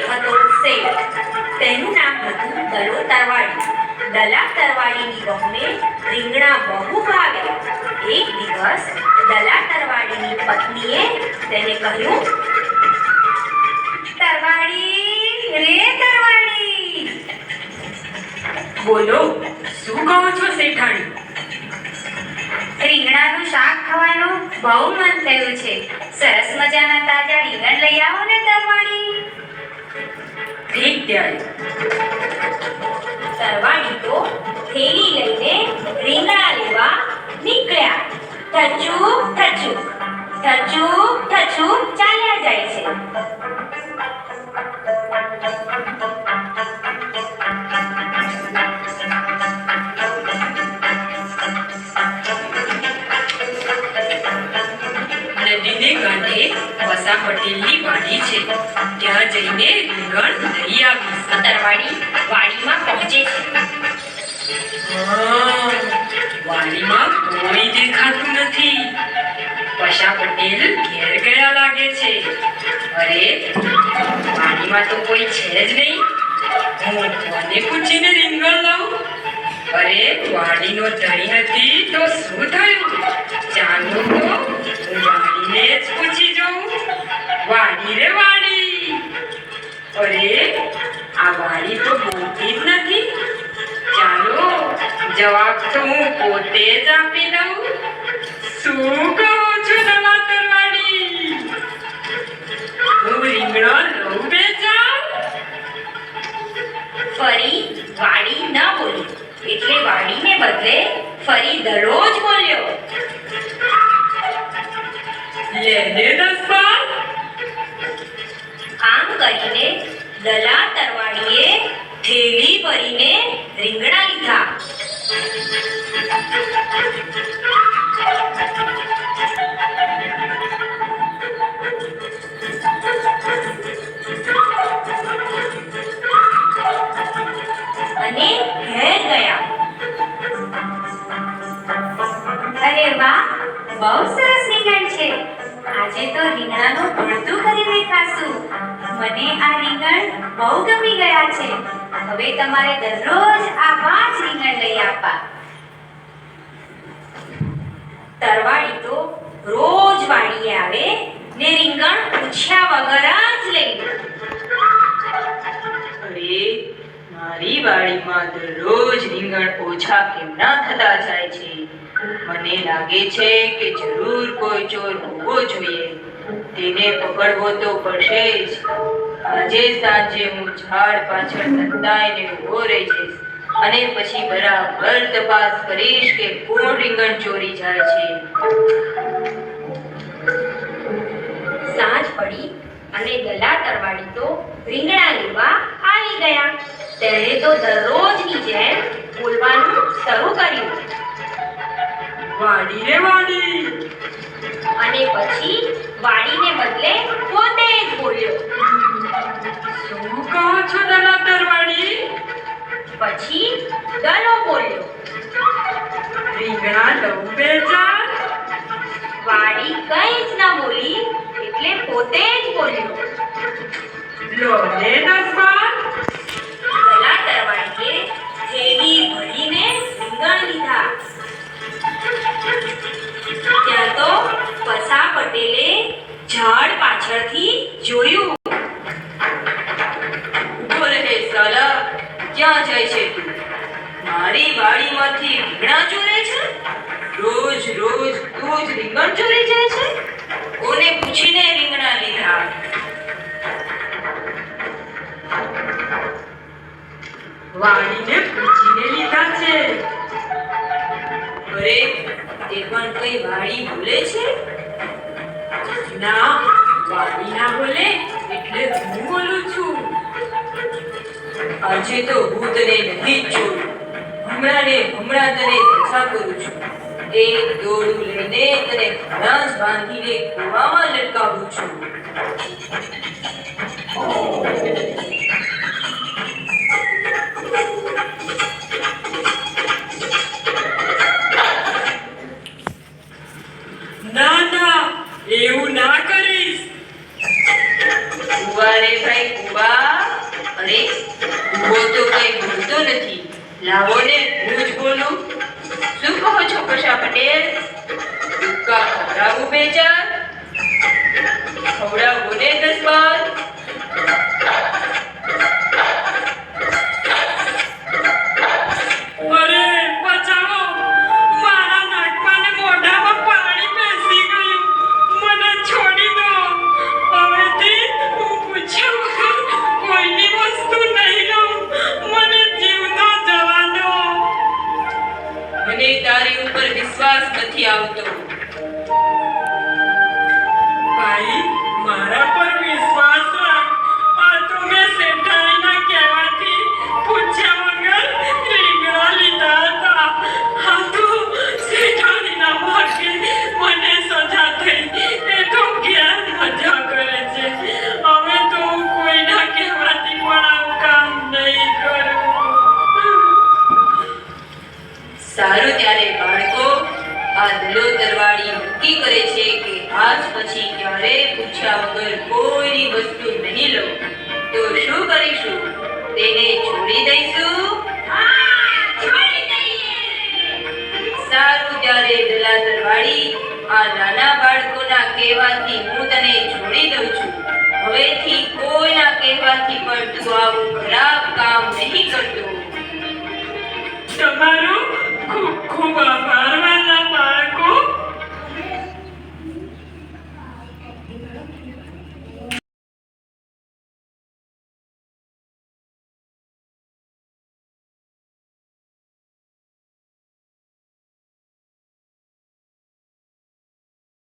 હતો શેઠ. તેનું નામ હતું દલો તરવાડી. દલા તરવાડીની વહુને રીંગણા બહુ ભાવે. એક દિવસ દલા તરવાડીની પત્નીએ તેને કહ્યું, તરવાડી રે તરવાડી. બોલો, શું કહો છો શેઠાણી? રીંગણાનું શાક ખાવાનું બહુ મન થયું છે. સરસ મજાના તાજા રીંગણ લઈ આવો ને તરવાડી. ઠીક ત્યારે. તરવાડી તો થેલી લઈને રીંગણા લેવા નીકળ્યા. ઠચુક ઠચુક ઠચુક ઠચુક ચાલ્યા જાય છે. નદીને કાંઠે વસા પટેલની વાડી છે. ત્યાં જઈને રીંગણ લઈ આવીશ. તરવાડી વાડીમાં પહોંચે છે. વાડીમાં કોઈ દેખાતું નથી. વસા પટેલ ઘેર ગયા લાગે છે. અરે, વાડીમાં તો કોઈ છે જ નહીં. હું કોને પૂછીને રીંગણ લાવું? અરે, વાડીનો ધણી નથી તો શું થયું? ચાલો તો હું વાડીને જ પૂછી જાઉં. વાડી રે વાડી. અરે, આ વાડી તો બોલતી જ નથી. ચાલો, જવાબ તો હું પોતે જ આપી દઉં. શું કહો છો દલા તરવાડી? હું રીંગણો લઉં બેચાવ? ફરી વાડી ન બોલી એટલે વાડીને બદલે ફરી દડો જ બોલ્યો. લેને દસબા. આમ કરીને દલા તરવાડીએ થેલી ભરીને રીંગણા લીધા. અને ઘેર ગયા. અરે વાહ, બહુ સરસ રીંગણ છે. આજે તો રીંગણાનું ભરતું કરીને ખાશું. મને આ રીંગણ બહુ ગમી ગયા છે. હવે તમારે દરરોજ આ 5 રીંગણ લઈ આપવા. તરવાડી તો રોજ વાડીએ આવે ને રીંગણ પૂછ્યા વગર જ લઈ લે. અરે, મારી વાડીમાં દરરોજ રીંગણ ઓછા કેમ ના થતા જાય છે? મને લાગે છે કે જરૂર કોઈ ચોર હોવો જોઈએ. તેને પકડવો તો પડશે જ. આજે સાંજે હું ઝાડ પાછળ સંતાઈને ઊભો રહી જઈશ અને પછી બરાબર તપાસ કરીશ કે કોણ રીંગણ ચોરી જાય છે. સાંજ પડી અને દલા તરવાડી તો રીંગણા લેવા આવી ગયા. તેણે તો દરરોજની જેમ બોલવાનું શરૂ કર્યું. વાડી રે વાડી. અને પછી વાડીને બદલે પોતે જ બોલ્યો. શું કહો છો દલા તરવાડી? પછી દલો બોલ્યો. રીંગણા લઉં બેચાવ? વાડી કંઈ જ ન બોલી એટલે પોતે જ બોલ્યો. લો ને દસબા. દલા તરવાડીએ થેલી ભરીને રીંગણ લીધા. ત્યાં તો વસા પટેલે ઝાડ પાછળથી જોયું. ઉભો રહે સાલા, ક્યાં જાય છે તું? મારી વાડીમાંથી રીંગણા ચોરે છે? રોજ રોજ તું જ રીંગણ ચોરી જાય છે? કોને પૂછીને રીંગણા લીધા? વાડીને પૂછીને લીધા છે. અરે, તે પણ કઈ વાડી બોલે છે? ના, વાડી ના બોલે એટલે હું બોલું છું. આજે તો હું તને નથી જ છોડું. હમણાં તને સજા કરું છું. એક દોરડું લઈને તને ઘણા જ બાંધીને કૂવામાં લટકાવું છું. કુવો તો કઈ બોલતો નથી. લાવો ને હું જ બોલું. શું કહો છો પશા પટેલ? ટૂંકા ખવડાવું બે ચાર? ખવડાવું ને 10 બાર? અરે બચાવો, મારા નાકમાં ને મોઢામાં પાણી બેસી ગયું. મને છોડી દો. હવેથી હું પૂછ્યા વગર કોઈની વસ્તુ નહીં લઉં. મને જીવતો જવા દો. મને તારી ઉપર વિશ્વાસ નથી આવતો. ભાઈ, મારા પર વિશ્વાસ રાખ. આ તો મેં શેઠાણીના કહેવાથી પૂછ્યા વગર રીંગણા લીધા હતા. આ તો શેઠાણીના ભાગે મને સજા થઈ. એ તો ઘેર મજા કરે છે. હવે તો હું કોઈના કહેવાથી પણ આવું કામ નહીં કરું. સારું ત્યારે બાળકો, આ દલો તરવાડી નક્કી કરે છે કે આજ પછી ક્યારેય પૂછ્યા વગર કોઈની વસ્તુ નહીં લો. તો શું કરીશું? તેને છોડી દઈશું? સારું ત્યારે દલા તરવાડી, આ નાના બાળકોના કહેવાથી હું તને છોડી દઉં છું. હવેથી કોઈના કહેવાથી પણ તું આવું ખરાબ કામ નહીં કરતો. તમારો